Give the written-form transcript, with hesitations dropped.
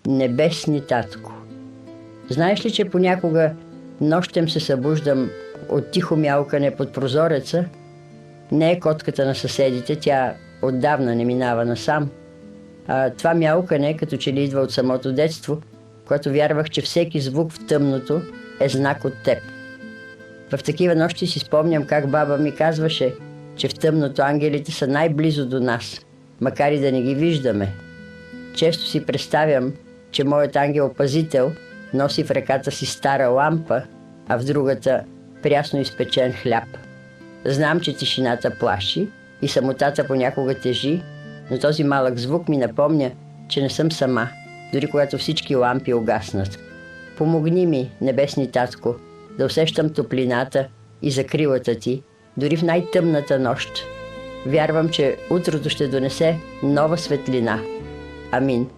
Небесни татко. Знаеш ли, че понякога нощем се събуждам от тихо мялкане под прозореца? Не е котката на съседите, тя отдавна не минава насам. Това мялкане като че ли идва от самото детство, когато вярвах, че всеки звук в тъмното е знак от теб. В такива нощи си спомням как баба ми казваше, че в тъмното ангелите са най-близо до нас, макар и да не ги виждаме. Често си представям, че моят ангел-пазител носи в ръката си стара лампа, а в другата прясно изпечен хляб. Знам, че тишината плаши и самотата понякога тежи, но този малък звук ми напомня, че не съм сама, дори когато всички лампи угаснат. Помогни ми, небесни татко, да усещам топлината и закрилата ти, дори в най-тъмната нощ. Вярвам, че утрото ще донесе нова светлина. Амин.